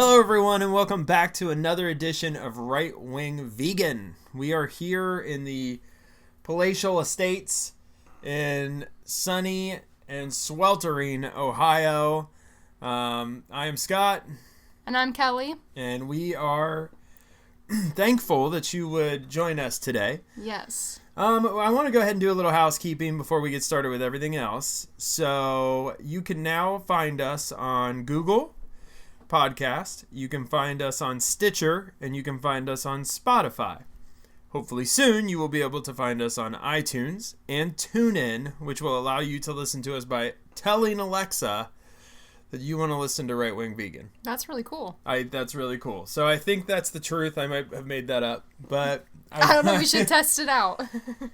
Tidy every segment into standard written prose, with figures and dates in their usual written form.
Hello, everyone, and welcome back to another edition of Right Wing Vegan. We are here in the palatial estates in sunny and sweltering Ohio. I am Scott. And I'm Kelly. And we are thankful that you would join us today. Yes. I want to go ahead and do a little housekeeping before we get started with everything else. So you can now find us on Google Podcast. You can find us on Stitcher, and you can find us on Spotify. Hopefully soon you will be able to find us on iTunes and TuneIn, which will allow you to listen to us by telling Alexa that you want to listen to Right Wing Vegan. That's really cool. That's really cool. So I think that's the truth. I might have made that up, but I don't know. We should test it out.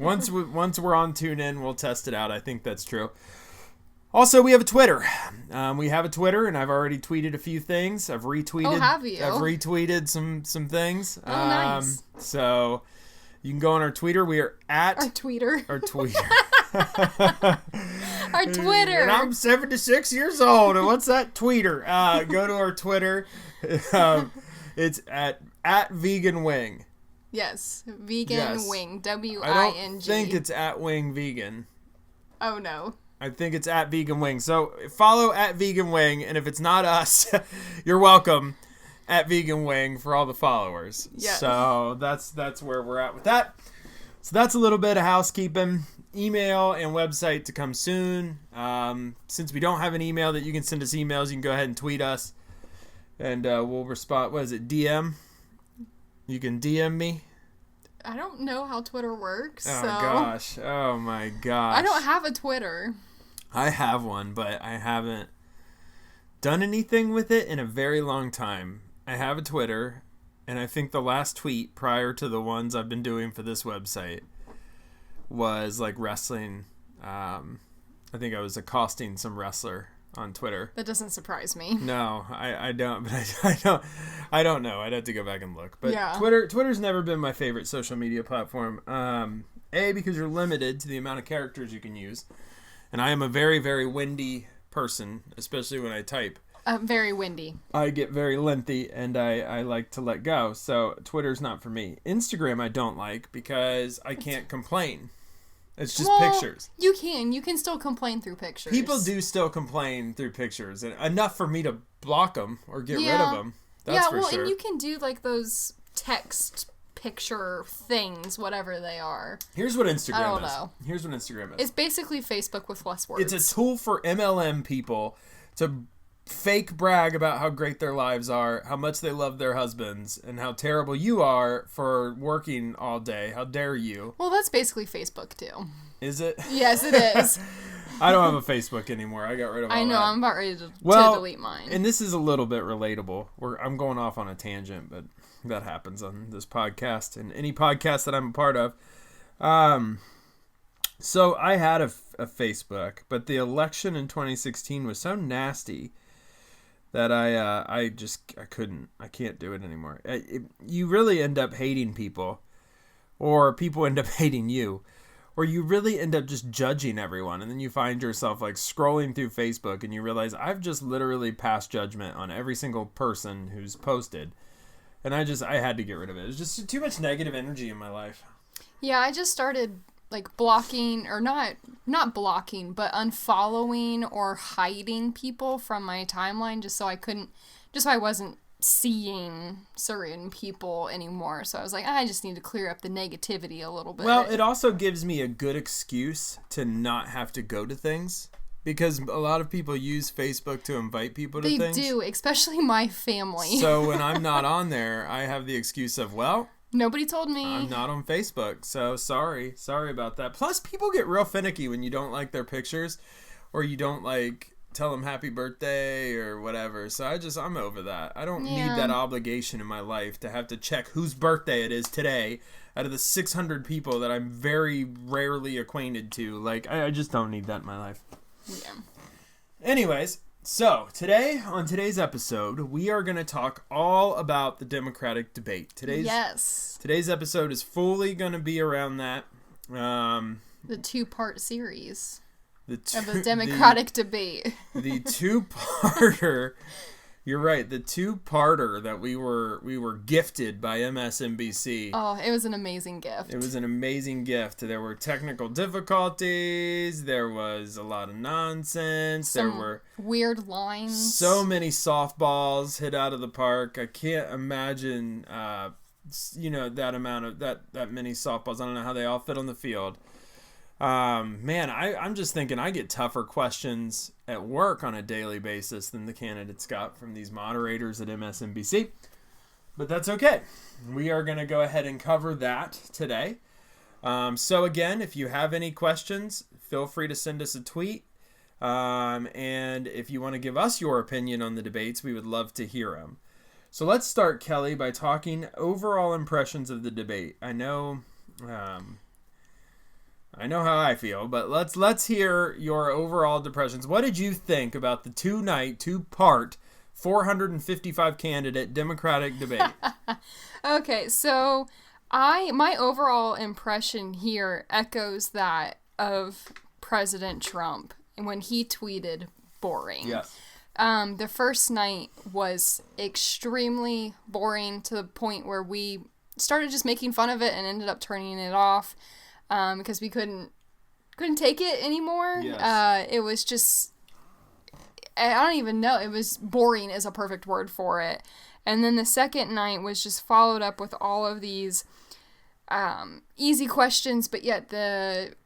Once we're on TuneIn, we'll test it out. I think that's true. Also, we have a Twitter. We have a Twitter, and I've already tweeted a few things. I've retweeted. Oh, have you? I've retweeted some things. Oh, nice. So you can go on our Twitter. We are at our Twitter. Our Twitter. Our Twitter. And I'm 76 years old. And what's that Twitter? Go to our Twitter. It's at Vegan Wing. Yes, Vegan Wing. WING. I don't think it's at Wing Vegan. Oh no. I think it's at Vegan Wing. So follow at Vegan Wing, and if it's not us, you're welcome at Vegan Wing for all the followers. Yes. So that's where we're at with that. So that's a little bit of housekeeping. Email and website to come soon. Since we don't have an email that you can send us emails, you can go ahead and tweet us, and we'll respond. What is it? DM? You can DM me. I don't know how Twitter works. Oh, so. gosh. Oh, my gosh. I don't have a Twitter. I have one, but I haven't done anything with it in a very long time. I have a Twitter, and I think the last tweet prior to the ones I've been doing for this website was like wrestling. I think I was accosting some wrestler on Twitter. That doesn't surprise me. No, I don't. But I don't know. I'd have to go back and look. But yeah. Twitter's never been my favorite social media platform. Because you're limited to the amount of characters you can use, and I am a very, very windy person, especially when I type. Very windy. I get very lengthy, and I like to let go. So Twitter's not for me. Instagram I don't like because I can't complain. It's just pictures. You can still complain through pictures. People do still complain through pictures, and enough for me to block them or get rid of them. That's for sure. And you can do like those text picture things, whatever they are. Here's what Instagram is. I don't know. Here's what Instagram is. It's basically Facebook with less words. It's a tool for MLM people to fake brag about how great their lives are, how much they love their husbands, and how terrible you are for working all day. How dare you? Well, that's basically Facebook too. Is it? Yes, it is. I don't have a Facebook anymore. I got rid of all I know. that. I'm about ready to delete mine. And this is a little bit relatable. I'm going off on a tangent, but that happens on this podcast and any podcast that I'm a part of. So I had a Facebook, but the election in 2016 was so nasty that I can't do it anymore. You really end up hating people, or people end up hating you, or you really end up just judging everyone, and then you find yourself like scrolling through Facebook and you realize I've just literally passed judgment on every single person who's posted, and I had to get rid of it. It was just too much negative energy in my life. Yeah, I just started like blocking, or not blocking, but unfollowing or hiding people from my timeline just so I wasn't seeing certain people anymore. So I was like, I just need to clear up the negativity a little bit. Well, it also gives me a good excuse to not have to go to things, because a lot of people use Facebook to invite people to things. They do, especially my family. So when I'm not on there, I have the excuse of, well, nobody told me. I'm not on Facebook, so sorry about that. Plus, people get real finicky when you don't like their pictures, or you don't like tell them happy birthday or whatever. So I'm over that. I don't need that obligation in my life to have to check whose birthday it is today out of the 600 people that I'm very rarely acquainted to. Like, I just don't need that in my life. Yeah. Anyways, so on today's episode, we are going to talk all about the Democratic debate. Today's episode is fully going to be around that. The two-part series of the Democratic debate. The two-parter You're right. The two-parter that we were gifted by MSNBC. Oh, it was an amazing gift. It was an amazing gift. There were technical difficulties. There was a lot of nonsense. There were weird lines. So many softballs hit out of the park. I can't imagine, that amount of that many softballs. I don't know how they all fit on the field. Man, I'm just thinking I get tougher questions at work on a daily basis than the candidates got from these moderators at MSNBC. But that's okay. We are going to go ahead and cover that today. So again, if you have any questions, feel free to send us a tweet. And if you want to give us your opinion on the debates, we would love to hear them. So let's start, Kelly, by talking overall impressions of the debate. I know how I feel, but let's hear your overall impressions. What did you think about the two-part, 455 candidate Democratic debate? Okay, so my overall impression here echoes that of President Trump when he tweeted boring. Yes. The first night was extremely boring to the point where we started just making fun of it and ended up turning it off. Because we couldn't take it anymore. Yes. It was just, I don't even know. It was boring is a perfect word for it. And then the second night was just followed up with all of these easy questions, but yet the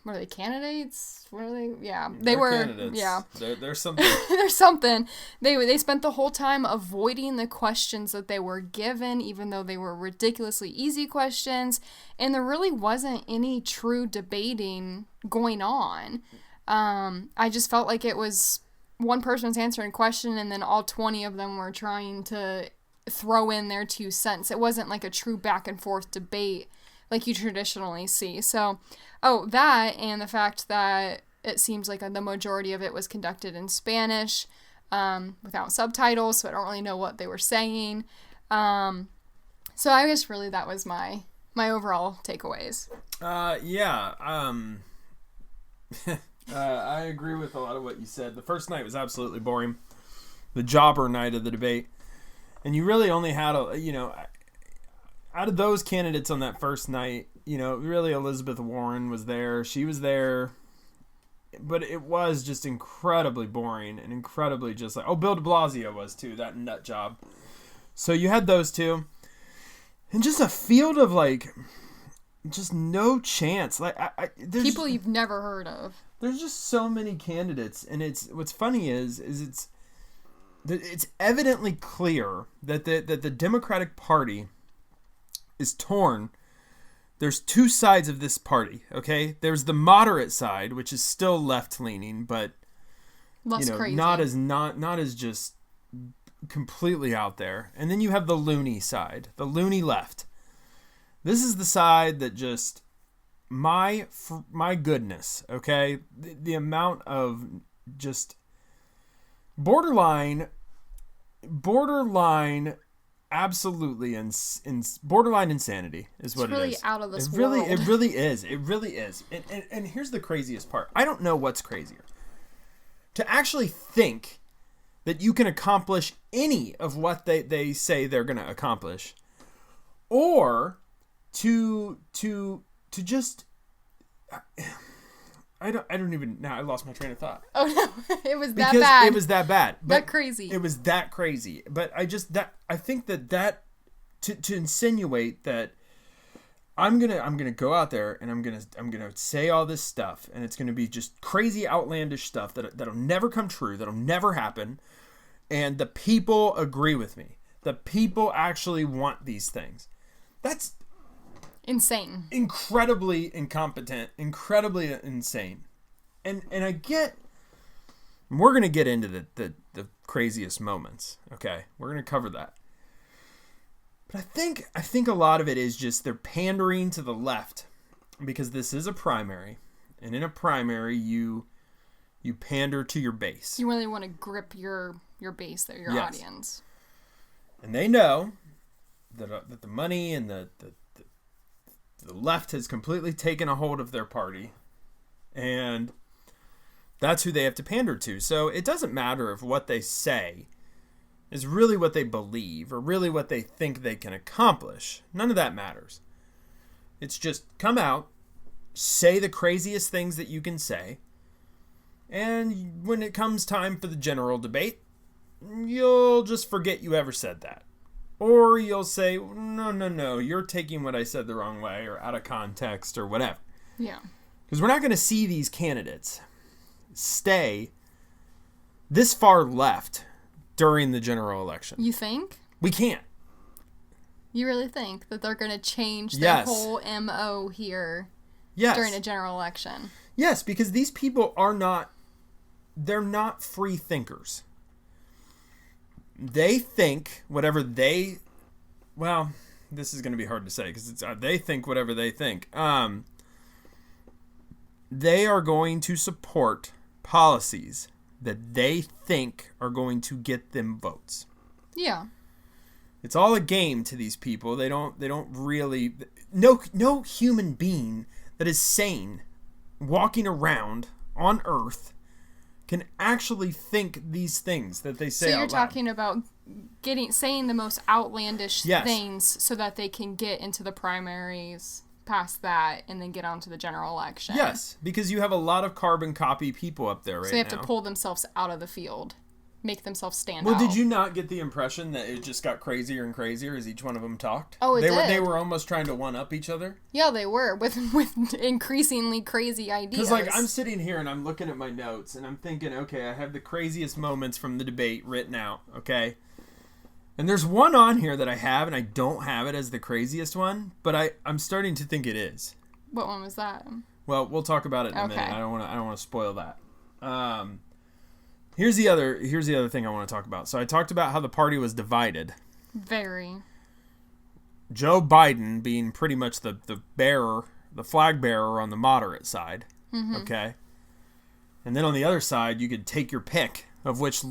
what are they, candidates? What are they? Yeah, they were candidates. Yeah. There's something. There's something. They spent the whole time avoiding the questions that they were given, even though they were ridiculously easy questions, and there really wasn't any true debating going on. I just felt like it was one person was answering a question, and then all 20 of them were trying to throw in their 2 cents. It wasn't like a true back and forth debate like you traditionally see. So, that and the fact that it seems like the majority of it was conducted in Spanish, without subtitles, so I don't really know what they were saying. So I guess really that was my overall takeaways. I agree with a lot of what you said. The first night was absolutely boring. The jobber night of the debate. And you really only had out of those candidates on that first night, really Elizabeth Warren was there. She was there, but it was just incredibly boring and incredibly just like, Bill de Blasio was too, that nut job. So you had those two, and just a field of just no chance. There's people you've never heard of. There's just so many candidates, and what's funny is it's evidently clear that the Democratic Party is torn. There's 2 sides of this party, okay? There's the moderate side, which is still left-leaning, but less crazy. not as just completely out there. And then you have the loony side, the loony left. This is the side that just my goodness, okay? The amount of just borderline absolutely borderline insanity is what it is. It's really out of this world. It really is. And here's the craziest part. I don't know what's crazier. To actually think that you can accomplish any of what they say they're going to accomplish, or to just I don't even now. I lost my train of thought. Oh no, it was that because bad. It was that bad. That crazy. It was that crazy. But I think that to insinuate that I'm gonna go out there and I'm gonna say all this stuff, and it's gonna be just crazy outlandish stuff that'll never come true, that'll never happen, and the people agree with me. The people actually want these things. That's insane. Incredibly incompetent, incredibly insane. And I get, we're going to get into the craziest moments, okay? We're going to cover that. But I think a lot of it is just they're pandering to the left because this is a primary. And in a primary, you pander to your base. You really want to grip your base there, your audience. And they know that the money and the left has completely taken a hold of their party, and that's who they have to pander to. So it doesn't matter if what they say is really what they believe or really what they think they can accomplish. None of that matters. It's just come out, say the craziest things that you can say, and when it comes time for the general debate, you'll just forget you ever said that. Or you'll say, no, you're taking what I said the wrong way or out of context or whatever. Yeah. Because we're not going to see these candidates stay this far left during the general election. You think? We can't. You really think that they're going to change their Yes. whole MO here Yes. during a general election? Yes, because these people they're not free thinkers. They think whatever this is going to be hard to say because they think whatever they think. They are going to support policies that they think are going to get them votes. Yeah. It's all a game to these people. They don't really no human being that is sane walking around on Earth can actually think these things that they say out loud. So you're talking about saying the most outlandish Yes. things so that they can get into the primaries, past that, and then get onto the general election. Yes, because you have a lot of carbon copy people up there right now. So they have to pull themselves out of the field, make themselves stand Well, out. did you not get the impression that it just got crazier and crazier as each one of them talked? Oh, it They did. were almost trying to one up each other. Yeah, they were, with increasingly crazy ideas. Because, I'm sitting here and I'm looking at my notes and I'm thinking, okay, I have the craziest moments from the debate written out, okay? And there's one on here that I have, and I don't have it as the craziest one, but I'm starting to think it is. What one was that? Well, we'll talk about it in a Okay. minute. I don't want to spoil that. Here's the other thing I want to talk about. So I talked about how the party was divided. Very. Joe Biden being pretty much the flag bearer on the moderate side. Mm-hmm. Okay. And then on the other side, you could take your pick of which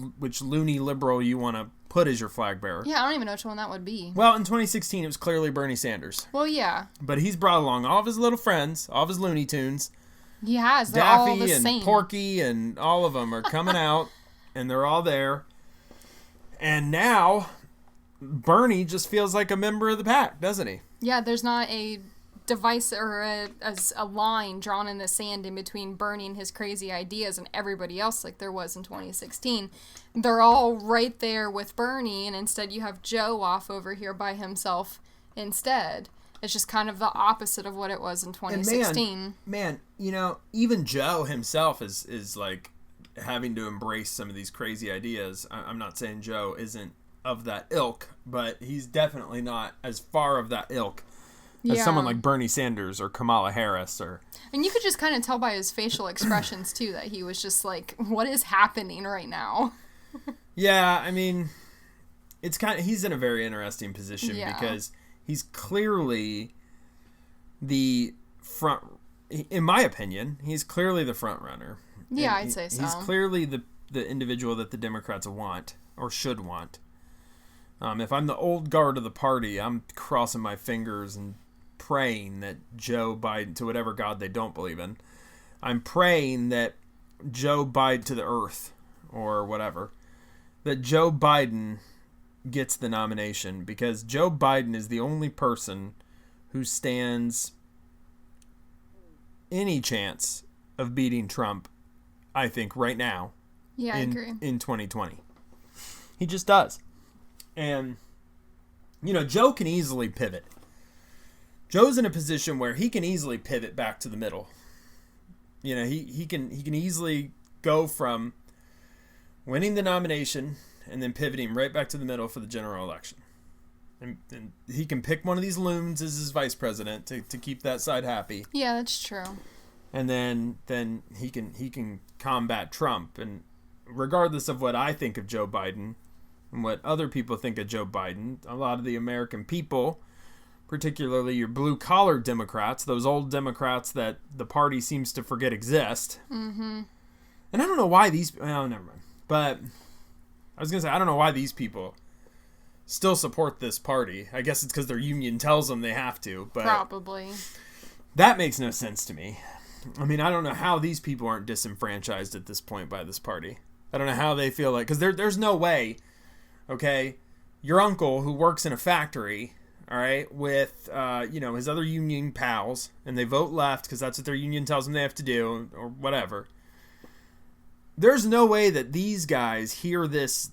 loony liberal you want to put as your flag bearer. Yeah, I don't even know which one that would be. Well, in 2016, it was clearly Bernie Sanders. Well, yeah. But he's brought along all of his little friends, all of his Looney Tunes. He has. They're all Daffy the and same. Porky and all of them are coming out, and they're all there. And now, Bernie just feels like a member of the pack, doesn't he? Yeah, there's not a device or a line drawn in the sand in between Bernie and his crazy ideas and everybody else like there was in 2016. They're all right there with Bernie, and instead you have Joe off over here by himself instead. It's just kind of the opposite of what it was in 2016. Man, even Joe himself is like having to embrace some of these crazy ideas. I'm not saying Joe isn't of that ilk, but he's definitely not as far of that ilk as someone like Bernie Sanders or Kamala Harris or... And you could just kind of tell by his facial expressions, too, that he was just like, what is happening right now? Yeah, I mean, he's in a very interesting position because he's clearly the front... In my opinion, he's clearly the front runner. Yeah, I'd say so. He's clearly the individual that the Democrats want or should want. If I'm the old guard of the party, I'm crossing my fingers and praying that Joe Biden, to whatever God they don't believe in, I'm praying that Joe Biden to the earth or whatever, that Joe Biden gets the nomination because Joe Biden is the only person who stands any chance of beating Trump, I think, right now. Yeah, I agree. In 2020. He just does. And, Joe can easily pivot. Joe's in a position where he can easily pivot back to the middle. He can easily go from winning the nomination and then pivoting right back to the middle for the general election. And he can pick one of these loons as his vice president to keep that side happy. Yeah, that's true. And then he can combat Trump. And regardless of what I think of Joe Biden and what other people think of Joe Biden, a lot of the American people, particularly your blue-collar Democrats, those old Democrats that the party seems to forget exist. Mm-hmm. And I don't know why never mind. But I was going to say, I don't know why these people still support this party. I guess it's because their union tells them they have to. But probably. That makes no sense to me. I mean, I don't know how these people aren't disenfranchised at this point by this party. I don't know how they feel like... Because there's no way okay, your uncle who works in a factory, all right, with, his other union pals, and they vote left because that's what their union tells them they have to do, or whatever. There's no way that these guys hear these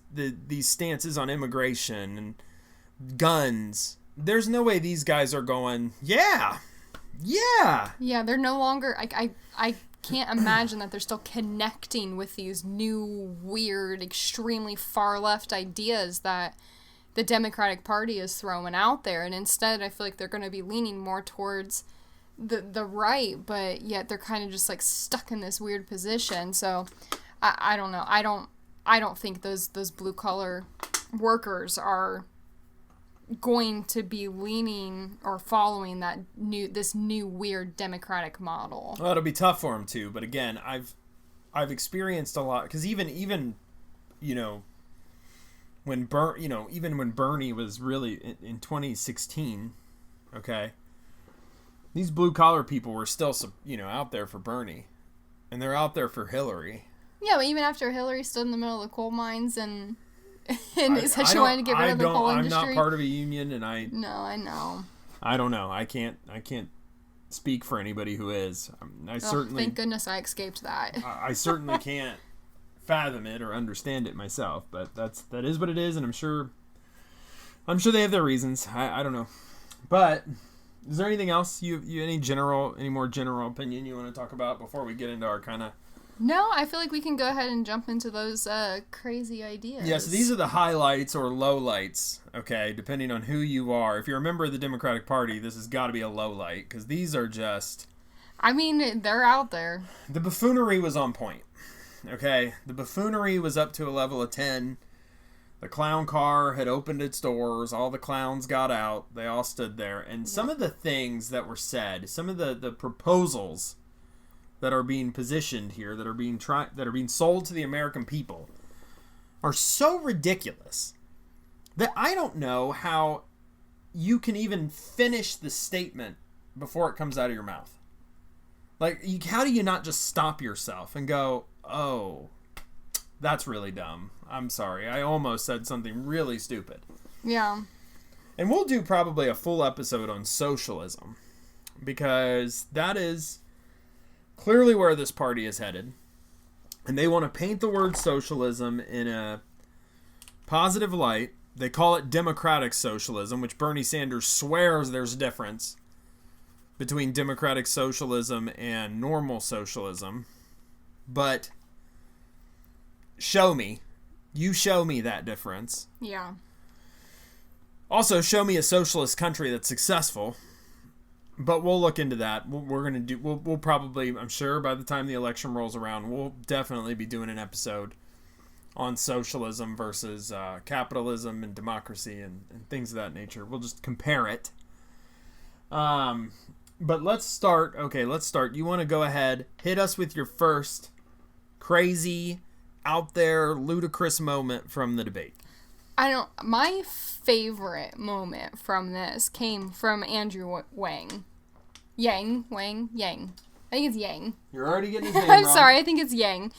stances on immigration and guns. There's no way these guys are going, yeah. Yeah, they're no longer, I can't imagine that they're still connecting with these new, weird, extremely far left ideas that the Democratic Party is throwing out there. And instead, I feel like they're going to be leaning more towards the right, but yet they're kind of just like stuck in this weird position. So I don't know. I don't think those blue collar workers are going to be leaning or following this new weird democratic model. Well, it'll be tough for them too. But again, I've experienced a lot, because even when Bernie was really in 2016, okay, these blue collar people were still out there for Bernie, and they're out there for Hillary. Yeah, but even after Hillary stood in the middle of the coal mines and said she wanted to get rid of the coal industry. I'm not part of a union, and I know. I don't know. I can't speak for anybody who is. Certainly. Thank goodness I escaped that. I certainly can't fathom it or understand it myself, but that is what it is, and I'm sure they have their reasons. I don't know. But is there anything else you any more general opinion you want to talk about before we get into our kind of... No, I feel like we can go ahead and jump into those crazy ideas. Yeah, so these are the highlights or lowlights, okay, depending on who you are. If you're a member of the Democratic Party, this has got to be a low light, because these are just... I mean, they're out there. The buffoonery was on point, okay? The buffoonery was up to a level of 10. The clown car had opened its doors. All the clowns got out. They all stood there. And some of the things that were said, some of the proposals that are being positioned here, that are being sold to the American people, are so ridiculous that I don't know how you can even finish the statement before it comes out of your mouth. Like, how do you not just stop yourself and go, oh, that's really dumb. I'm sorry. I almost said something really stupid. Yeah. And we'll do probably a full episode on socialism, because that is clearly where this party is headed. And they want to paint the word socialism in a positive light. They call it democratic socialism, which Bernie Sanders swears there's a difference between democratic socialism and normal socialism. But show me. You show me that difference. Yeah. Also, show me a socialist country that's successful. But we'll look into that. We'll probably, I'm sure by the time the election rolls around, we'll definitely be doing an episode on socialism versus capitalism and democracy and things of that nature. We'll just compare it. But let's start. Okay, let's start. You want to go ahead, hit us with your first crazy, out there, ludicrous moment from the debate. My favorite moment from this came from Andrew Yang. I think it's Yang. You're already getting his name I'm wrong. sorry, I think it's Yang.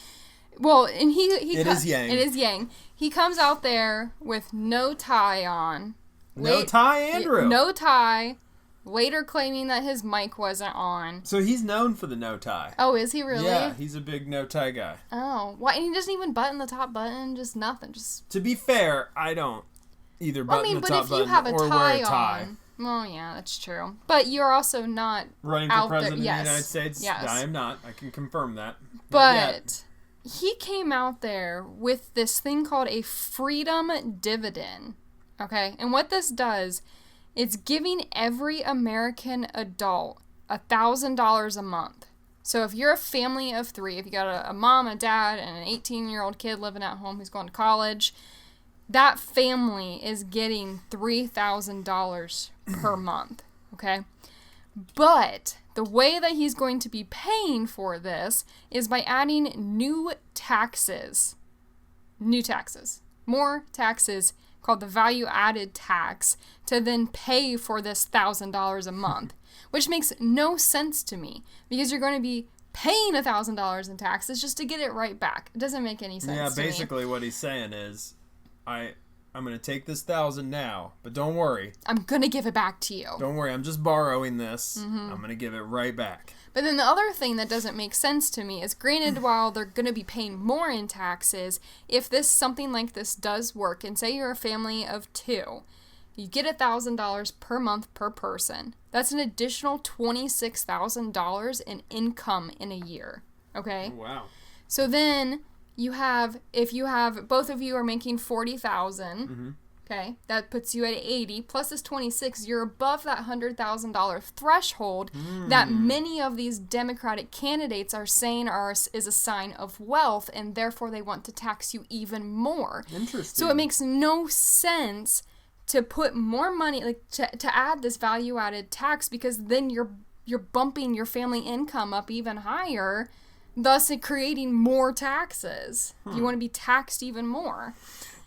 Well, and It is Yang. It is Yang. He comes out there with no tie on. No tie, Andrew. No tie. Later claiming that his mic wasn't on. So he's known for the no tie. Oh, is he really? Yeah, he's a big no tie guy. Oh, why? And he doesn't even button the top button. Just nothing. Just. To be fair, I don't either button the top button if you have a or tie wear a tie. on. Oh, yeah, that's true. But you're also not Running for out president there. of the United States? Yes. I am not. I can confirm that. But he came out there with this thing called a freedom dividend. Okay? And what this does, it's giving every American adult $1,000 a month. So if you're a family of 3, if you got a mom, a dad, and an 18-year-old kid living at home who's going to college, that family is getting $3,000 per month, okay? But the way that he's going to be paying for this is by adding new taxes. More taxes called the value-added tax to then pay for this $1,000 a month, which makes no sense to me because you're going to be paying $1,000 in taxes just to get it right back. It doesn't make any sense to me. Yeah, basically what he's saying is, I'm gonna take this 1,000 now, but don't worry. I'm gonna give it back to you. Don't worry, I'm just borrowing this. I'm gonna give it right back. But then the other thing that doesn't make sense to me is, granted, while they're going to be paying more in taxes, if something like this does work, and say you're a family of 2, you get $1,000 per month per person. That's an additional $26,000 in income in a year. Okay? Wow. So then if you have both of you are making 40,000. Okay, that puts you at 80 plus this 26. You're above that $100,000 threshold that many of these Democratic candidates are saying is a sign of wealth, and therefore they want to tax you even more. Interesting. So it makes no sense to put more money, like to add this value-added tax, because then you're bumping your family income up even higher, thus creating more taxes. You want to be taxed even more.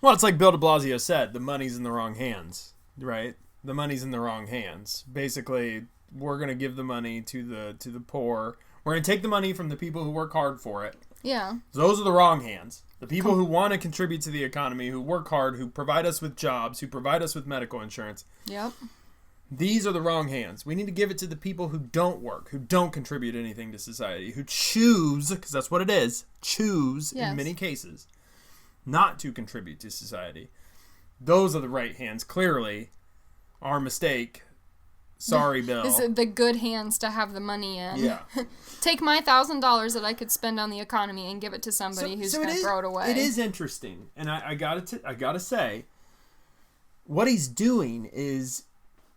Well, it's like Bill de Blasio said, the money's in the wrong hands, right? The money's in the wrong hands. Basically, we're going to give the money to the poor. We're going to take the money from the people who work hard for it. Yeah. So those are the wrong hands. The people who want to contribute to the economy, who work hard, who provide us with jobs, who provide us with medical insurance. Yep. These are the wrong hands. We need to give it to the people who don't work, who don't contribute anything to society, who choose, because that's what it is, choose in many cases, not to contribute to society. Those are the right hands. Clearly, our mistake. Sorry, Bill. This is the good hands to have the money in. Yeah. Take my $1,000 that I could spend on the economy and give it to somebody who's going to throw it away. It is interesting, and I gotta say, what he's doing is,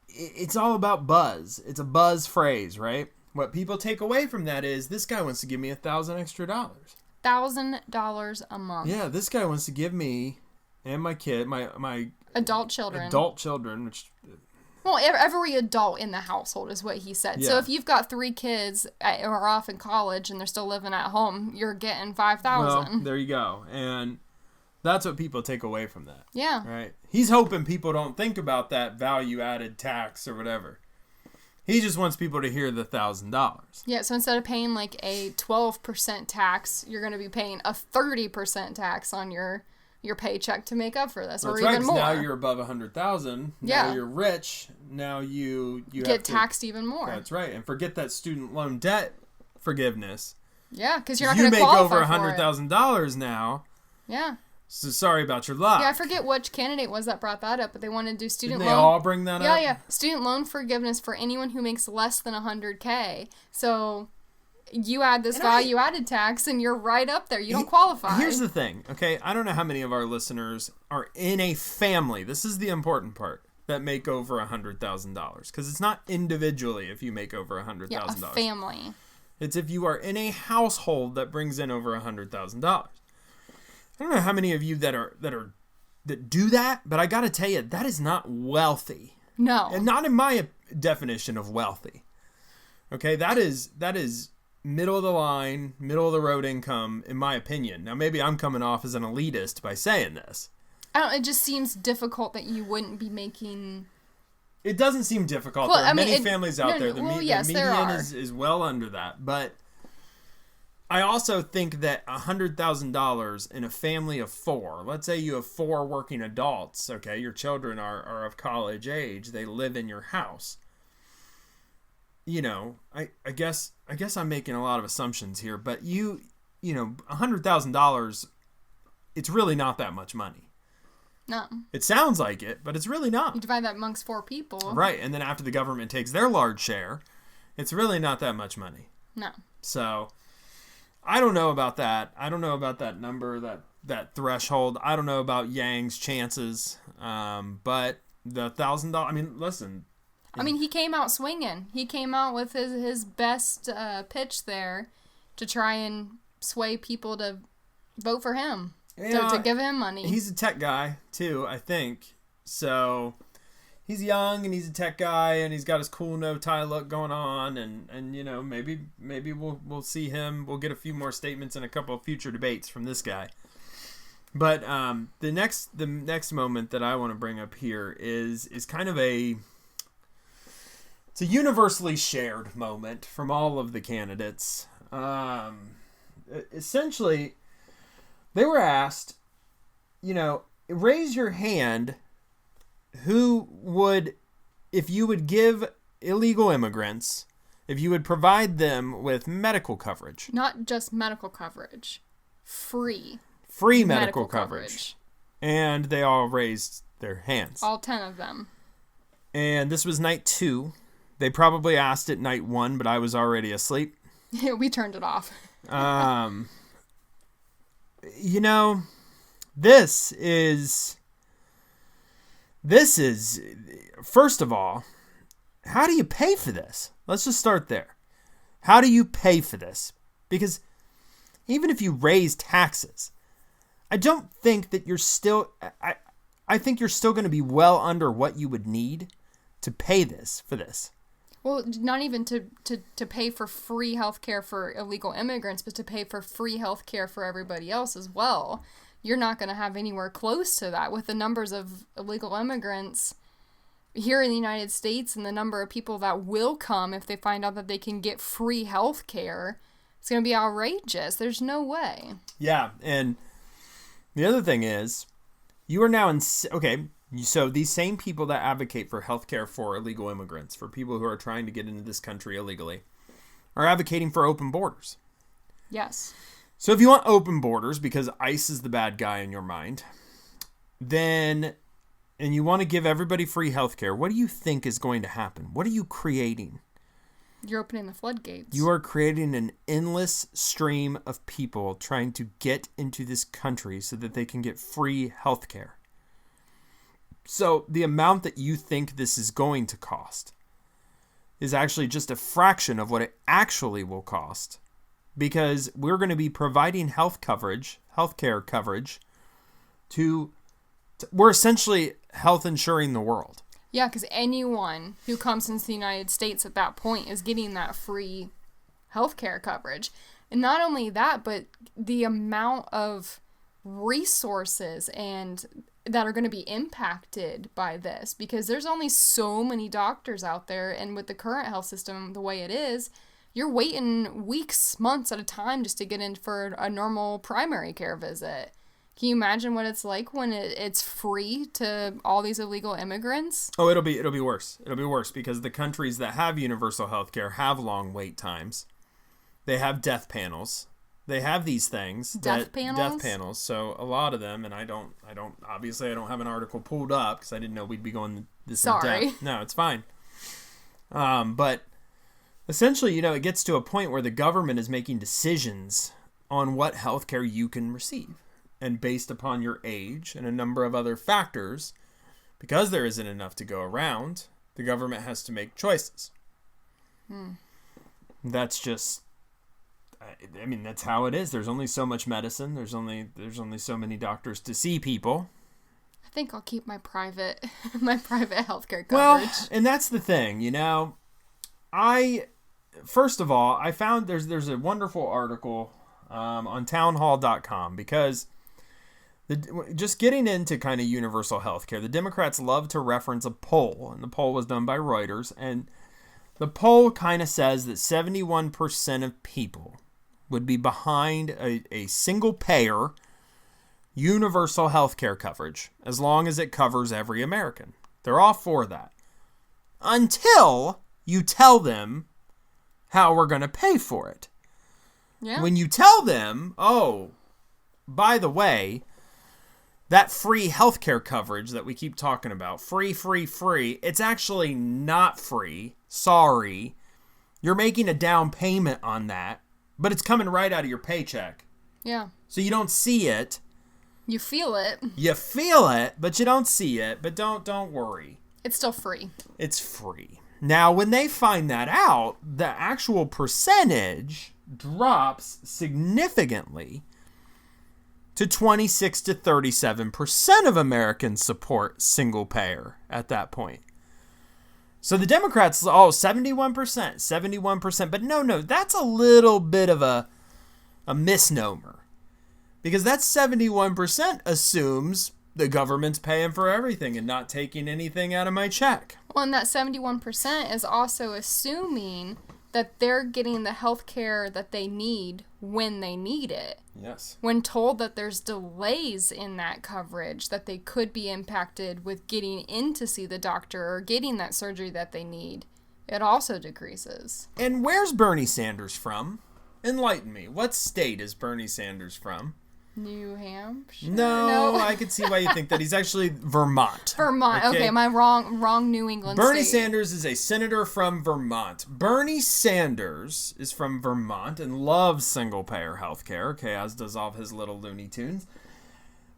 it's all about buzz. It's a buzz phrase, right? What people take away from that is, this guy wants to give me $1,000 extra. $1,000 a month. Yeah, this guy wants to give me and my kid, my adult children, which. Well, every adult in the household is what he said. Yeah. So if you've got 3 kids who are off in college and they're still living at home, you're getting $5,000. Well, there you go. And that's what people take away from that. Yeah. Right? He's hoping people don't think about that value-added tax or whatever. He just wants people to hear the $1,000. Yeah, so instead of paying like a 12% tax, you're going to be paying a 30% tax on your paycheck to make up for this, or even more. Now you're above $100,000. Now you're rich. Now you get taxed even more. That's right. And forget that student loan debt forgiveness. Yeah, because you're not going to qualify for it. You make over $100,000 now. Yeah. So sorry about your luck. Yeah, I forget which candidate was that brought that up, but they wanted to do student loan. Didn't they all bring that up? Yeah. Student loan forgiveness for anyone who makes less than $100K. So you add this value-added tax, and you're right up there. You don't qualify. Here's the thing, okay? I don't know how many of our listeners are in a family. This is the important part, that make over $100,000. Because it's not individually if you make over $100,000. Yeah, a family. It's if you are in a household that brings in over $100,000. I don't know how many of you that do that, but I got to tell you, that is not wealthy. No. And not in my definition of wealthy. Okay, that is middle of the line, middle of the road income, in my opinion. Now, maybe I'm coming off as an elitist by saying this. It just seems difficult that you wouldn't be making. It doesn't seem difficult. Well, there are many families out there. The yes, there median are. is well under that. But I also think that $100,000 in a family of 4, let's say you have 4 working adults, okay, your children are of college age, they live in your house. You know, I guess I'm making a lot of assumptions here, but you know, $100,000, it's really not that much money. No. It sounds like it, but it's really not. You divide that amongst 4 people. Right, and then after the government takes their large share, it's really not that much money. No. So, I don't know about that. I don't know about that number, that threshold. I don't know about Yang's chances, but the $1,000, I mean, listen. I mean, he came out swinging. He came out with his best pitch there to try and sway people to vote for him, to give him money. He's a tech guy, too, I think. So, he's young, and he's a tech guy, and he's got his cool no-tie look going on, and you know, maybe we'll see him. We'll get a few more statements in a couple of future debates from this guy. But the next moment that I want to bring up here is kind of it's a universally shared moment from all of the candidates. Essentially, they were asked, you know, raise your hand who would, if you would give illegal immigrants, if you would provide them with medical coverage. Not just medical coverage. Free medical coverage. And they all raised their hands. All 10 of them. And this was night 2. They probably asked it night 1, but I was already asleep. We turned it off. You know, this is, first of all, how do you pay for this? Let's just start there. How do you pay for this? Because even if you raise taxes, I don't think that you're still, I think you're still going to be well under what you would need to pay for this. Well, not even to pay for free healthcare for illegal immigrants, but to pay for free healthcare for everybody else as well. You're not going to have anywhere close to that with the numbers of illegal immigrants here in the United States and the number of people that will come if they find out that they can get free healthcare. It's going to be outrageous. There's no way. Yeah, and the other thing is, you are now so these same people that advocate for healthcare for illegal immigrants, for people who are trying to get into this country illegally, are advocating for open borders. Yes. So if you want open borders because ICE is the bad guy in your mind, and you want to give everybody free healthcare, what do you think is going to happen? What are you creating? You're opening the floodgates. You are creating an endless stream of people trying to get into this country so that they can get free healthcare. So the amount that you think this is going to cost is actually just a fraction of what it actually will cost, because we're going to be providing healthcare coverage we're essentially health insuring the world. Yeah, because anyone who comes into the United States at that point is getting that free healthcare coverage. And not only that, but the amount of resources and that are going to be impacted by this, because there's only so many doctors out there, and with the current health system the way it is, you're waiting weeks, months at a time just to get in for a normal primary care visit. Can you imagine what it's like when it's free to all these illegal immigrants? Oh, it'll be worse. It'll be worse because the countries that have universal health care have long wait times. They have death panels. They have these things. Death panels. So a lot of them, and I don't obviously I don't have an article pulled up because I didn't know we'd be going this in depth. No, it's fine. But essentially, it gets to a point where the government is making decisions on what healthcare you can receive. And based upon your age and a number of other factors, because there isn't enough to go around, the government has to make choices. That's just, that's how it is. There's only so much medicine. There's only so many doctors to see people. I think I'll keep my private healthcare coverage. Well, and that's the thing, first of all, I found there's a wonderful article on townhall.com, because just getting into kind of universal health care, the Democrats love to reference a poll, and the poll was done by Reuters, and the poll kind of says that 71% of people would be behind a single payer universal health care coverage as long as it covers every American. They're all for that. Until you tell them how we're going to pay for it. Yeah. When you tell them, oh, by the way, that free healthcare coverage that we keep talking about, free, it's actually not free. Sorry. You're making a down payment on that, but it's coming right out of your paycheck. Yeah. So you don't see it. You feel it. You feel it, but you don't see it. But don't worry. It's still free. It's free. Now, when they find that out, the actual percentage drops significantly to 26 to 37% of Americans support single payer at that point. So the Democrats, 71%, but no, that's a little bit of a misnomer, because that 71% assumes the government's paying for everything and not taking anything out of my check. Well, and that 71% is also assuming that they're getting the health care that they need when they need it. Yes. When told that there's delays in that coverage, that they could be impacted with getting in to see the doctor or getting that surgery that they need, it also decreases. And where's Bernie Sanders from? Enlighten me. What state is Bernie Sanders from? New Hampshire? No, I could see why you think that. He's actually Vermont. Vermont. Okay, am I wrong New England Bernie state. Sanders is a senator from Vermont. Bernie Sanders is from Vermont and loves single-payer health care, okay, as does all of his little Looney Tunes.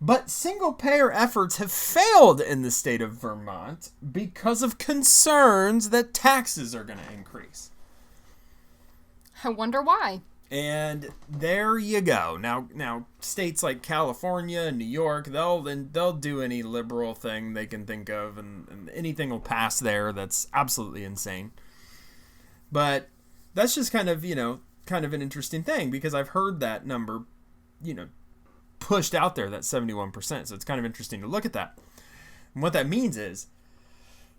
But single-payer efforts have failed in the state of Vermont because of concerns that taxes are going to increase. I wonder why. And there you go. Now states like California and New York, they'll do any liberal thing they can think of, and anything will pass there that's absolutely insane. But that's just kind of an interesting thing, because I've heard that number, pushed out there, that 71%. So it's kind of interesting to look at that. And what that means is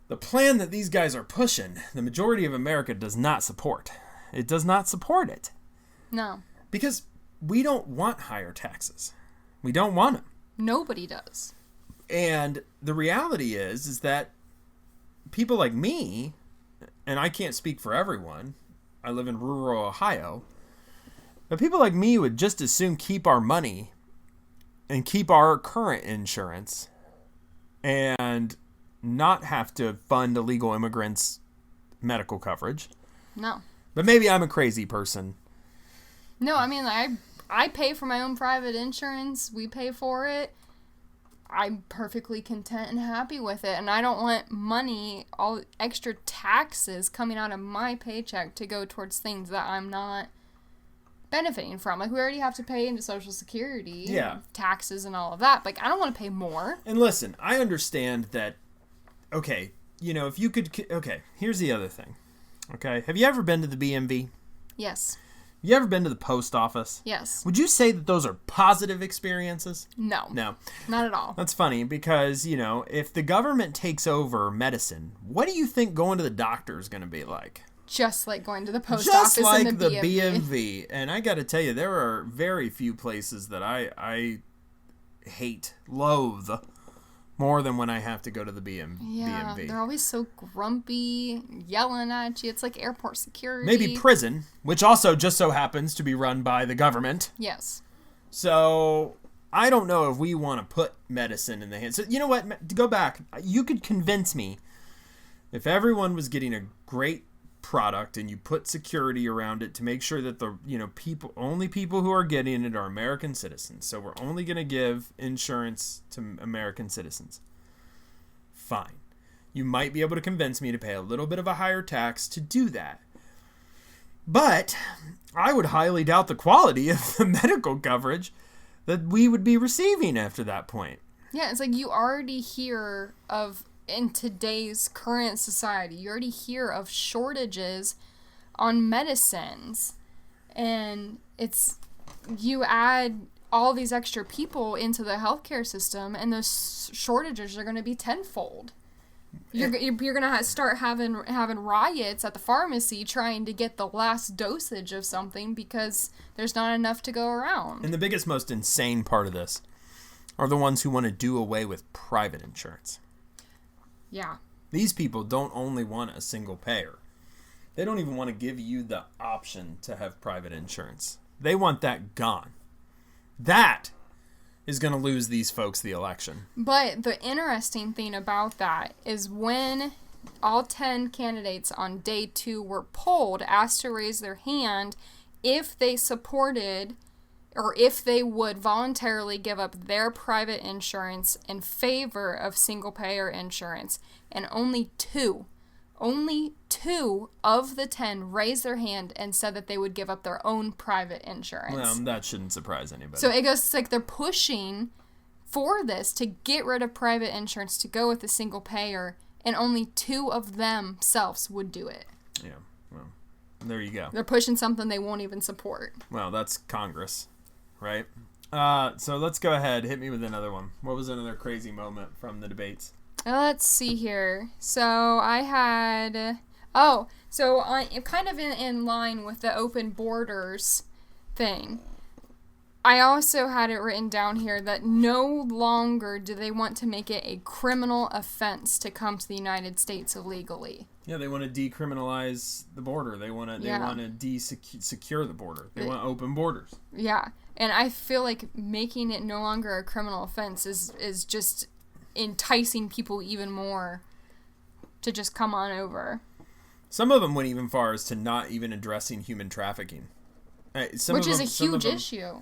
the plan that these guys are pushing, the majority of America does not support. It does not support it. No. Because we don't want higher taxes. We don't want them. Nobody does. And the reality is that people like me, and I can't speak for everyone, I live in rural Ohio, but people like me would just as soon keep our money and keep our current insurance and not have to fund illegal immigrants' medical coverage. No. But maybe I'm a crazy person. No, I mean, I pay for my own private insurance. We pay for it. I'm perfectly content and happy with it. And I don't want money, all extra taxes coming out of my paycheck to go towards things that I'm not benefiting from. Like, we already have to pay into Social Security, taxes and all of that. Like, I don't want to pay more. And listen, I understand that, okay, if you could, okay, here's the other thing. Okay, have you ever been to the BMV? Yes. You ever been to the post office? Yes. Would you say that those are positive experiences? No. No. Not at all. That's funny because, if the government takes over medicine, what do you think going to the doctor is going to be like? Just like going to the post office and the BMV. And I got to tell you, there are very few places that I loathe more than when I have to go to the Yeah, BMV. they're always so grumpy, yelling at you. It's like airport security. Maybe prison, which also just so happens to be run by the government. Yes. So I don't know if we want to put medicine in the hands. So you know what? To go back, you could convince me if everyone was getting a great product and you put security around it to make sure that the only people who are getting it are American citizens. So we're only going to give insurance to American citizens. Fine. You might be able to convince me to pay a little bit of a higher tax to do that. But I would highly doubt the quality of the medical coverage that we would be receiving after that point. Yeah, it's like you already hear of, in today's current society, you already hear of shortages on medicines, and you add all these extra people into the healthcare system, and those shortages are going to be tenfold. You're going to start having riots at the pharmacy trying to get the last dosage of something because there's not enough to go around. And the biggest, most insane part of this are the ones who want to do away with private insurance. Yeah. These people don't only want a single payer. They don't even want to give you the option to have private insurance. They want that gone. That is going to lose these folks the election. But the interesting thing about that is when all 10 candidates on day 2 were polled, asked to raise their hand if they supported or if they would voluntarily give up their private insurance in favor of single-payer insurance. And only two of the 10 raised their hand and said that they would give up their own private insurance. Well, that shouldn't surprise anybody. So it goes like they're pushing for this to get rid of private insurance to go with a single-payer, and only 2 of themselves would do it. Yeah, well, there you go. They're pushing something they won't even support. Well, that's Congress. Right? So let's go ahead. Hit me with another one. What was another crazy moment from the debates? Let's see here. So I had... Oh, so kind of in line with the open borders thing, I also had it written down here that no longer do they want to make it a criminal offense to come to the United States illegally. Yeah, they want to decriminalize the border. They want to secure the border. They want open borders. Yeah, and I feel like making it no longer a criminal offense is just enticing people even more to just come on over. Some of them went even far as to not even addressing human trafficking. Which is a huge issue.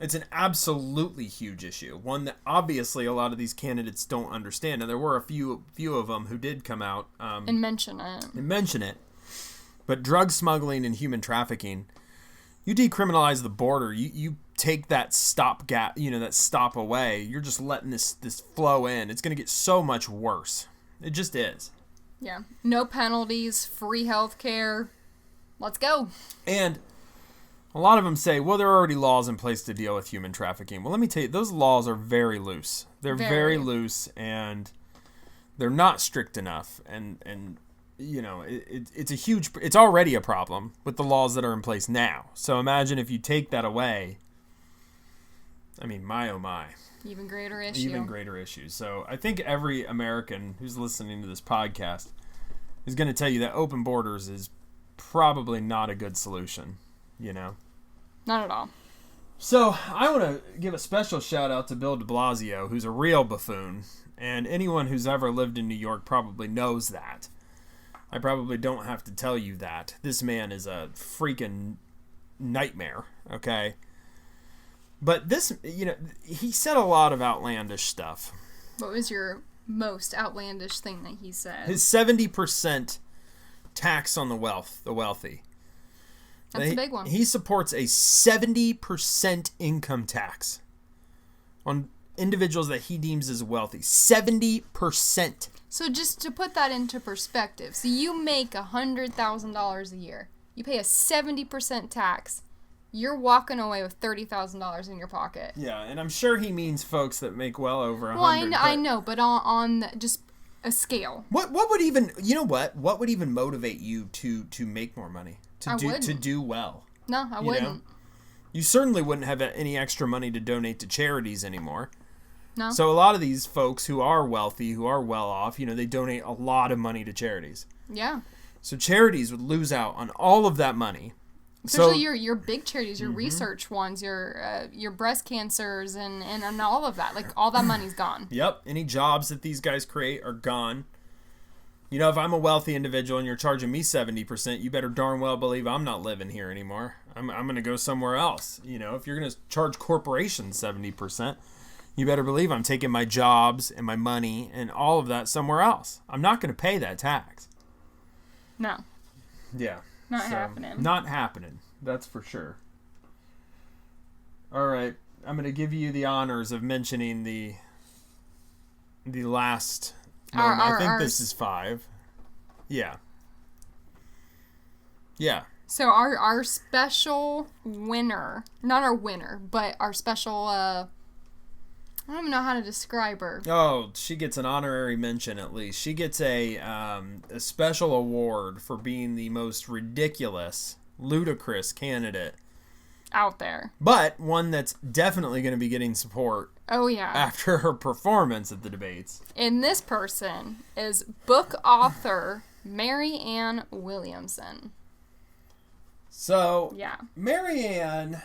It's an absolutely huge issue. One that obviously a lot of these candidates don't understand. And there were a few of them who did come out and mention it. But drug smuggling and human trafficking, you decriminalize the border. You take that stopgap, that stop away. You're just letting this flow in. It's going to get so much worse. It just is. Yeah. No penalties, free health care. Let's go. And a lot of them say, well, there are already laws in place to deal with human trafficking. Well, let me tell you, those laws are very loose. They're very loose, and they're not strict enough. And it's already a problem with the laws that are in place now. So imagine if you take that away. I mean, my oh my. Even greater issue. So I think every American who's listening to this podcast is going to tell you that open borders is probably not a good solution, Not at all. So I want to give a special shout out to Bill de Blasio, who's a real buffoon. And anyone who's ever lived in New York probably knows that. I probably don't have to tell you that. This man is a freaking nightmare, okay? But this, he said a lot of outlandish stuff. What was your most outlandish thing that he said? His 70% tax on the wealthy. That's a big one. He supports a 70% income tax on individuals that he deems as wealthy. 70%. So just to put that into perspective, so you make $100,000 a year. You pay a 70% tax. You're walking away with $30,000 in your pocket. Yeah, and I'm sure he means folks that make well over 100. Well, I know, but on just a scale. What would even, what would even motivate you to make more money? To do well? No, I wouldn't. You certainly wouldn't have any extra money to donate to charities anymore. No. So a lot of these folks who are wealthy, who are well off, they donate a lot of money to charities. Yeah. So charities would lose out on all of that money. Especially your big charities, your research ones, your breast cancers and all of that. Like, all that money's gone. Yep. Any jobs that these guys create are gone. If I'm a wealthy individual and you're charging me 70%, you better darn well believe I'm not living here anymore. I'm going to go somewhere else. If you're going to charge corporations 70%, you better believe I'm taking my jobs and my money and all of that somewhere else. I'm not going to pay that tax. No. Yeah. Not happening. Not happening. That's for sure. All right. I'm going to give you the honors of mentioning the last moment. I think this is 5. Yeah. Yeah. So our special winner, not our winner, but our special, I don't even know how to describe her. Oh, she gets an honorary mention at least. She gets a special award for being the most ridiculous, ludicrous candidate out there. But one that's definitely going to be getting support. Oh, yeah. After her performance at the debates. And this person is book author Mary Ann Williamson. So, yeah. Mary Ann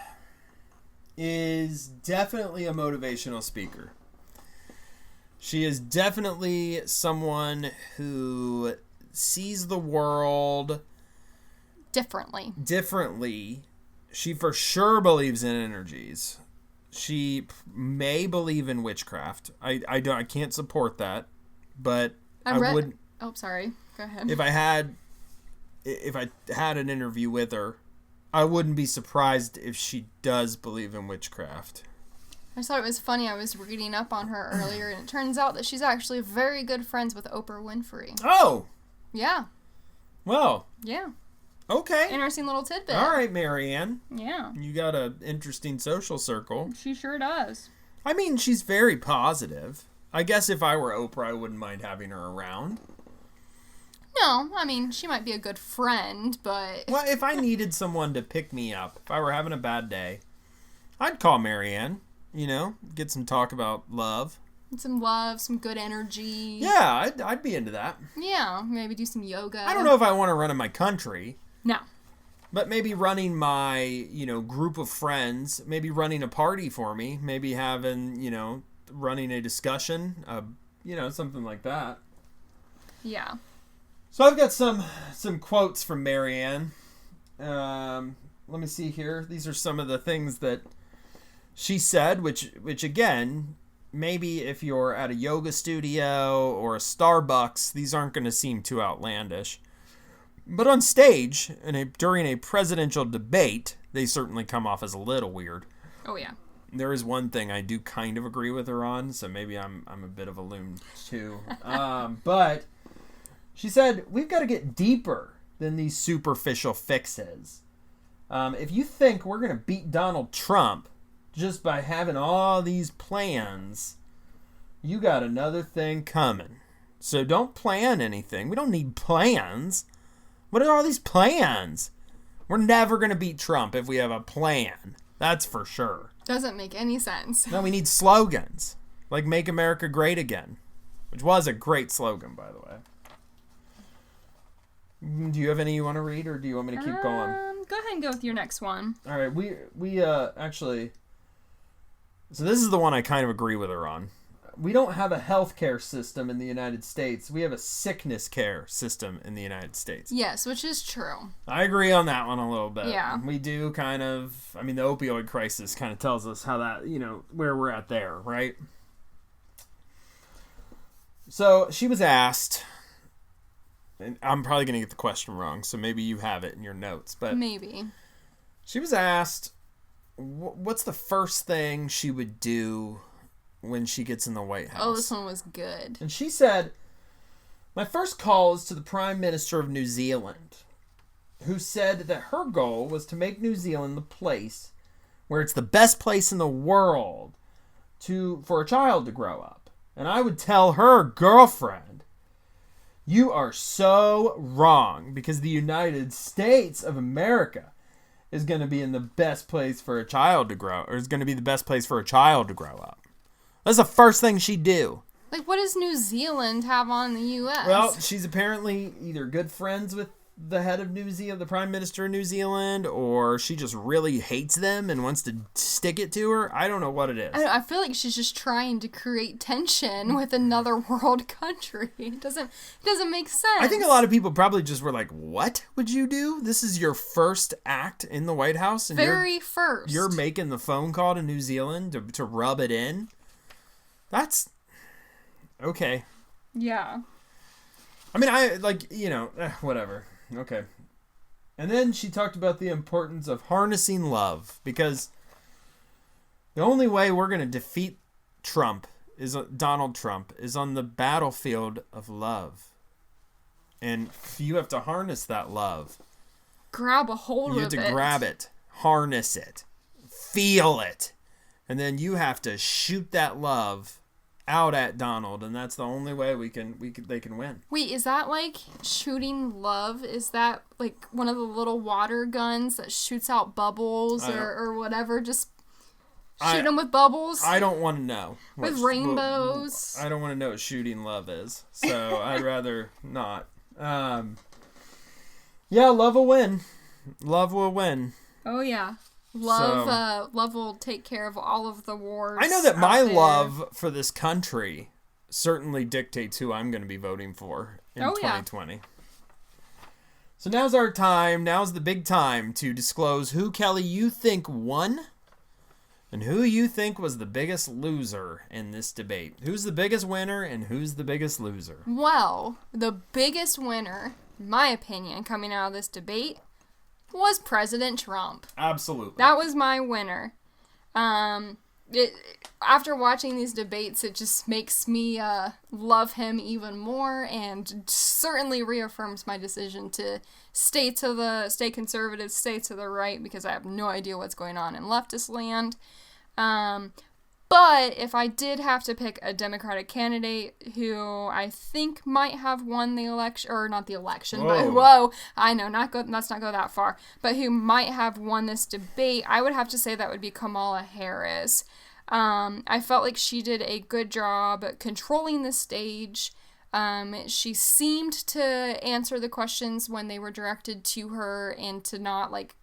is definitely a motivational speaker. She is definitely someone who sees the world differently. She for sure believes in energies. She may believe in witchcraft. I can't support that, but I would. Oh, sorry. Go ahead. If I had an interview with her, I wouldn't be surprised if she does believe in witchcraft. I just thought it was funny. I was reading up on her earlier, and it turns out that she's actually very good friends with Oprah Winfrey. Oh! Yeah. Well. Yeah. Okay. Interesting little tidbit. All right, Mary Ann. Yeah. You got an interesting social circle. She sure does. I mean, she's very positive. I guess if I were Oprah, I wouldn't mind having her around. No, I mean, she might be a good friend, but... Well, if I needed someone to pick me up, if I were having a bad day, I'd call Marianne, get some talk about love. Some love, some good energy. Yeah, I'd be into that. Yeah, maybe do some yoga. I don't know if I want to run in my country. No. But maybe running my, group of friends, maybe running a party for me, maybe having, running a discussion, something like that. Yeah. So I've got some quotes from Marianne. Let me see here. These are some of the things that she said, which again, maybe if you're at a yoga studio or a Starbucks, these aren't going to seem too outlandish. But on stage, during a presidential debate, they certainly come off as a little weird. Oh, yeah. There is one thing I do kind of agree with her on, so maybe I'm a bit of a loon too. But she said, we've got to get deeper than these superficial fixes. If you think we're going to beat Donald Trump just by having all these plans, you got another thing coming. So don't plan anything. We don't need plans. What are all these plans? We're never going to beat Trump if we have a plan. That's for sure. Doesn't make any sense. No, we need slogans. Like Make America Great Again. Which was a great slogan, by the way. Do you have any you want to read, or do you want me to keep going? Go ahead and go with your next one. All right, we actually... So this is the one I kind of agree with her on. We don't have a healthcare system in the United States. We have a sickness care system in the United States. Yes, which is true. I agree on that one a little bit. Yeah. We do kind of... the opioid crisis kind of tells us how that, where we're at there, right? So she was asked... And I'm probably going to get the question wrong, so maybe you have it in your notes. But maybe. She was asked, what's the first thing she would do when she gets in the White House? Oh, this one was good. And she said, my first call is to the Prime Minister of New Zealand, who said that her goal was to make New Zealand the place where it's the best place in the world for a child to grow up. And I would tell her girlfriend, you are so wrong, because the United States of America is going to be in the best place for a child to grow, or is going to be the best place for a child to grow up. That's the first thing she'd do. Like, what does New Zealand have on the U.S.? Well, she's apparently either good friends with the head of New Zealand, the Prime Minister of New Zealand, or she just really hates them and wants to stick it to her. I don't know what it is. I feel like she's just trying to create tension with another world country. It doesn't make sense. I think a lot of people probably just were like, what would you do? This is your first act in the White House? And first. You're making the phone call to New Zealand to rub it in? That's... okay. Yeah. Whatever. Okay. And then she talked about the importance of harnessing love, because the only way we're going to defeat Donald Trump is on the battlefield of love. And you have to harness that love. Grab a hold of it. You have to grab it, harness it, feel it. And then you have to shoot that love out at Donald, and that's the only way they can win. Wait, is that like shooting love? Is that like one of the little water guns that shoots out bubbles or whatever? Just shoot them with bubbles? I don't want to know. With rainbows? I don't want to know what shooting love is, so I'd rather not. Yeah, love will win. Love will win. Oh, yeah. Love will take care of all of the wars. I know that my love for this country certainly dictates who I'm going to be voting for in 2020. Yeah. So now's our time. Now's the big time to disclose who, Kelly, you think won and who you think was the biggest loser in this debate. Who's the biggest winner and who's the biggest loser? Well, the biggest winner, in my opinion, coming out of this debate was President Trump. Absolutely. That was my winner. After watching these debates, it just makes me love him even more, and certainly reaffirms my decision to stay conservative, stay to the right, because I have no idea what's going on in leftist land. But if I did have to pick a Democratic candidate who I think might have won the election, or not the election, but I know, let's not go that far, but who might have won this debate, I would have to say that would be Kamala Harris. I felt like she did a good job controlling the stage. She seemed to answer the questions when they were directed to her and to not, like,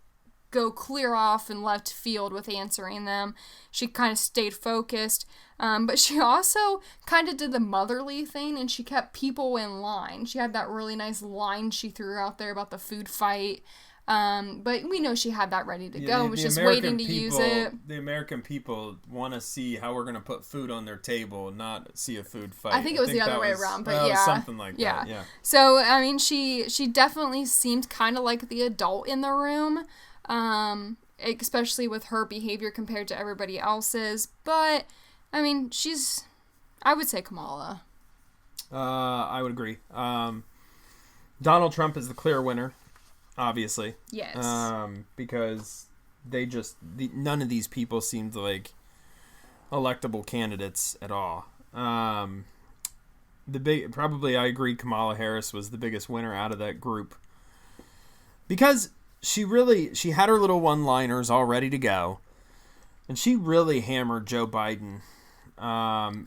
go clear off in left field with answering them. She kind of stayed focused, but she also kind of did the motherly thing, and she kept people in line. She had that really nice line she threw out there about the food fight, but we know she had that ready to go. It was just waiting to use it. The American people want to see how we're going to put food on their table, not see a food fight. I think it was the other way around, but yeah. Something like that, yeah. So, I mean, she definitely seemed kind of like the adult in the room, especially with her behavior compared to everybody else's. But, I mean, I would say Kamala. I would agree. Donald Trump is the clear winner, obviously. Yes. Because none of these people seemed like electable candidates at all. Probably I agree Kamala Harris was the biggest winner out of that group. Because she had her little one-liners all ready to go, and she really hammered Joe Biden,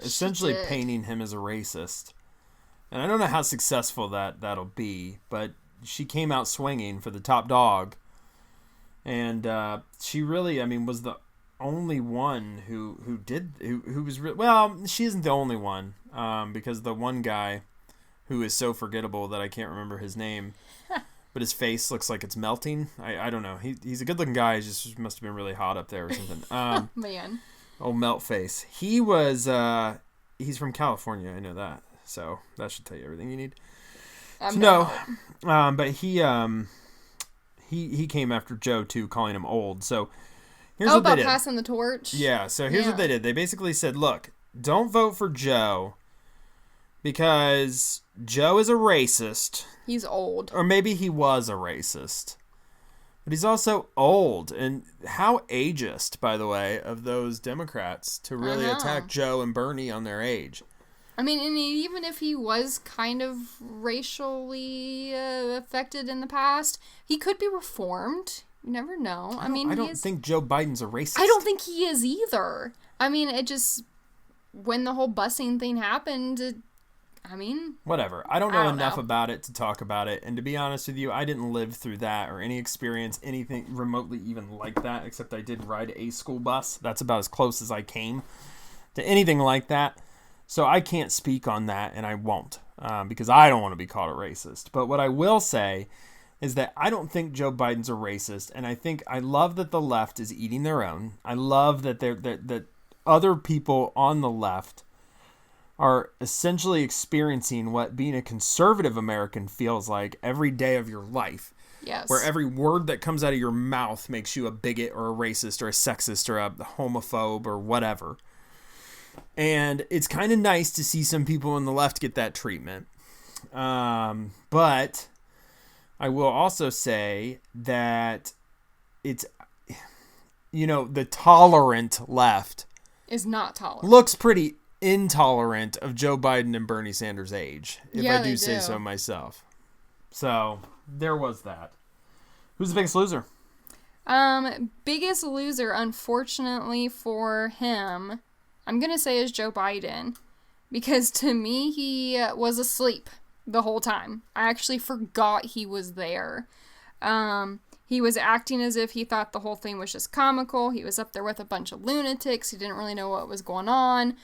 essentially painting him as a racist. And I don't know how successful that'll be, but she came out swinging for the top dog, and she really, I mean, was the only one who was well. She isn't the only one, because the one guy who is so forgettable that I can't remember his name. But his face looks like it's melting. I don't know. He's a good-looking guy. He just must have been really hot up there or something. Man. Oh, melt face. He was, he's from California. I know that. So that should tell you everything you need. But he came after Joe, too, calling him old. So here's what they did. Passing the torch? Yeah, so here's what they did. They basically said, look, don't vote for Joe because Joe is a racist. He's old. Or maybe he was a racist. But he's also old. And how ageist, by the way, of those Democrats to really attack Joe and Bernie on their age. I mean, and even if he was kind of racially affected in the past, he could be reformed. You never know. I don't think Joe Biden's a racist. I don't think he is either. I mean, when the whole busing thing happened, whatever. I don't know enough about it to talk about it. And to be honest with you, I didn't live through that or experience anything remotely even like that, except I did ride a school bus. That's about as close as I came to anything like that. So I can't speak on that, and I won't, because I don't want to be called a racist. But what I will say is that I don't think Joe Biden's a racist, and I love that the left is eating their own. I love that that other people on the left are essentially experiencing what being a conservative American feels like every day of your life. Yes. Where every word that comes out of your mouth makes you a bigot or a racist or a sexist or a homophobe or whatever. And it's kind of nice to see some people on the left get that treatment. But I will also say that it's, the tolerant left is not tolerant. Looks pretty intolerant of Joe Biden and Bernie Sanders' age, if I do say so myself. So there was that. Who's the biggest loser? Biggest loser, unfortunately for him, I'm going to say is Joe Biden, because to me, he was asleep the whole time. I actually forgot he was there. He was acting as if he thought the whole thing was just comical. He was up there with a bunch of lunatics. He didn't really know what was going on,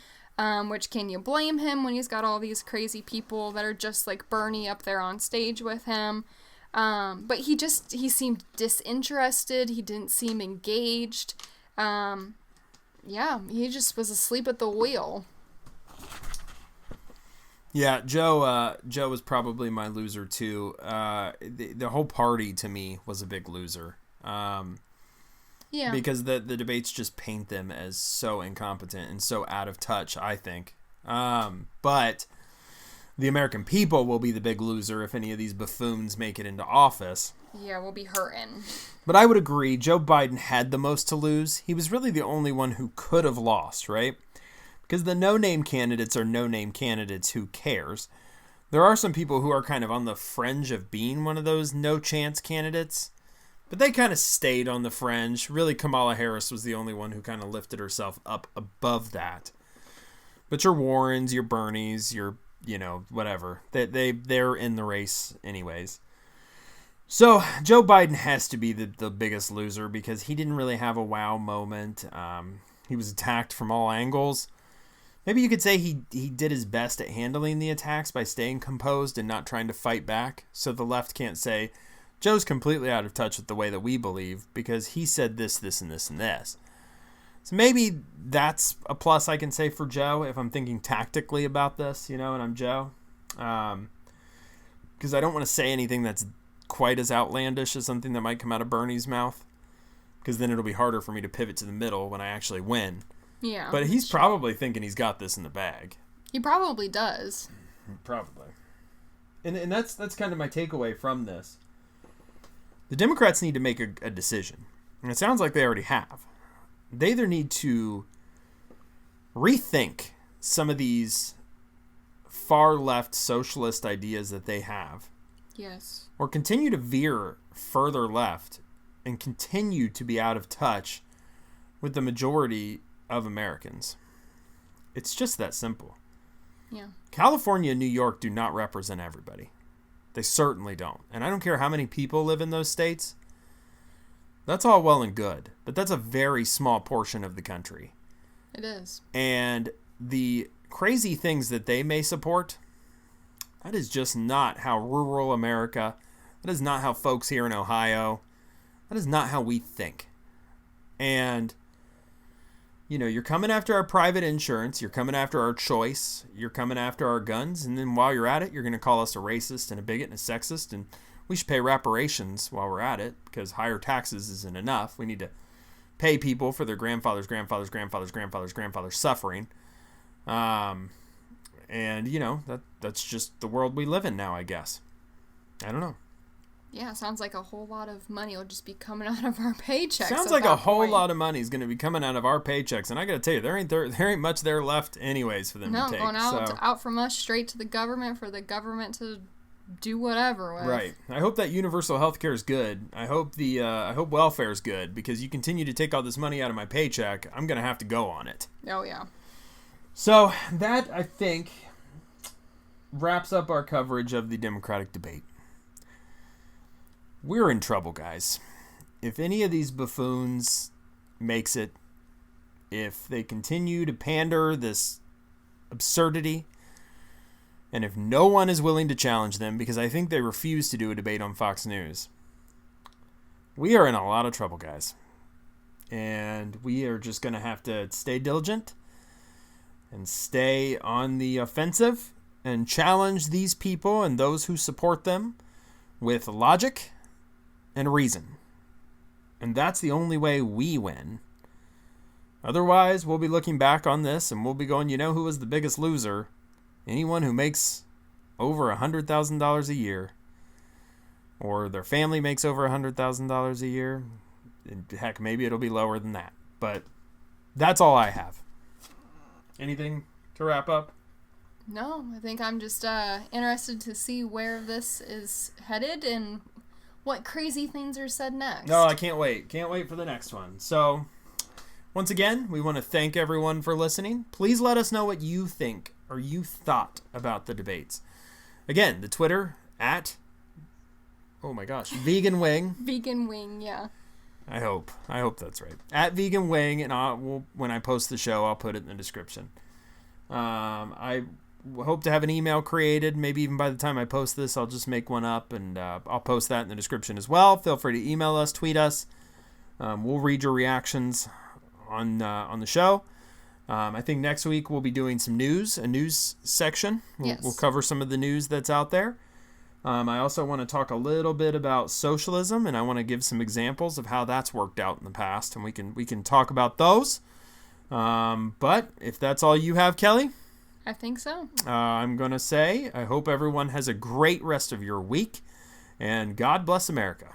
which can you blame him when he's got all these crazy people that are just like Bernie up there on stage with him. But he seemed disinterested. He didn't seem engaged. Yeah, he just was asleep at the wheel. Yeah, Joe was probably my loser too. The whole party to me was a big loser. Yeah. Because the debates just paint them as so incompetent and so out of touch, I think. But the American people will be the big loser if any of these buffoons make it into office. Yeah, we'll be hurting. But I would agree, Joe Biden had the most to lose. He was really the only one who could have lost, right? Because the no-name candidates are no-name candidates. Who cares? There are some people who are kind of on the fringe of being one of those no-chance candidates. But they kind of stayed on the fringe. Really, Kamala Harris was the only one who kind of lifted herself up above that. But your Warrens, your Bernies, your, whatever. They're in the race anyways. So, Joe Biden has to be the biggest loser because he didn't really have a wow moment. He was attacked from all angles. Maybe you could say he did his best at handling the attacks by staying composed and not trying to fight back. So the left can't say, Joe's completely out of touch with the way that we believe because he said this, this, and this, and this. So maybe that's a plus I can say for Joe if I'm thinking tactically about this, and I'm Joe. Because I don't want to say anything that's quite as outlandish as something that might come out of Bernie's mouth. Because then it'll be harder for me to pivot to the middle when I actually win. Yeah. But he's probably thinking he's got this in the bag. He probably does. Probably. And that's kind of my takeaway from this. The Democrats need to make a decision. And it sounds like they already have. They either need to rethink some of these far left socialist ideas that they have. Yes. Or continue to veer further left and continue to be out of touch with the majority of Americans. It's just that simple. Yeah. California and New York do not represent everybody. They certainly don't. And I don't care how many people live in those states. That's all well and good. But that's a very small portion of the country. It is. And the crazy things that they may support, that is just not how rural America, that is not how folks here in Ohio, that is not how we think. And you're coming after our private insurance. You're coming after our choice. You're coming after our guns. And then while you're at it, you're going to call us a racist and a bigot and a sexist. And we should pay reparations while we're at it because higher taxes isn't enough. We need to pay people for their grandfathers' suffering. That's just the world we live in now, I guess. I don't know. Yeah, sounds like a whole lot of money will just be coming out of our paychecks. Sounds like a whole lot of money is going to be coming out of our paychecks, and I got to tell you, there ain't much there left, anyways, for them to take. No, going out from us straight to the government for the government to do whatever with. Right. I hope that universal health care is good. I hope welfare is good because you continue to take all this money out of my paycheck. I'm going to have to go on it. Oh yeah. So that I think wraps up our coverage of the Democratic debate. We're in trouble, guys. If any of these buffoons makes it, if they continue to pander this absurdity, and if no one is willing to challenge them, because I think they refuse to do a debate on Fox News, we are in a lot of trouble, guys. And we are just going to have to stay diligent and stay on the offensive and challenge these people and those who support them with logic and reason. And that's the only way we win. Otherwise, we'll be looking back on this and we'll be going, who was the biggest loser? Anyone who makes over $100,000 a year, or their family makes over $100,000 a year. Heck, maybe it'll be lower than that. But that's all I have. Anything to wrap up? No, I think I'm just interested to see where this is headed and what crazy things are said next. No, I can't wait. Can't wait for the next one. So, once again, we want to thank everyone for listening. Please let us know what you think or you thought about the debates. Again, the Twitter at, Vegan Wing. Vegan Wing, yeah. I hope that's right. At Vegan Wing, and when I post the show, I'll put it in the description. I hope to have an email created. Maybe even by the time I post this, I'll just make one up, and I'll post that in the description as well. Feel free to email us, tweet us. We'll read your reactions on the show. I think next week we'll be doing some news, a news section. We'll cover some of the news that's out there. I also want to talk a little bit about socialism, and I want to give some examples of how that's worked out in the past, and we can talk about those. But if that's all you have, Kelly, I think so. I'm going to say I hope everyone has a great rest of your week, and God bless America.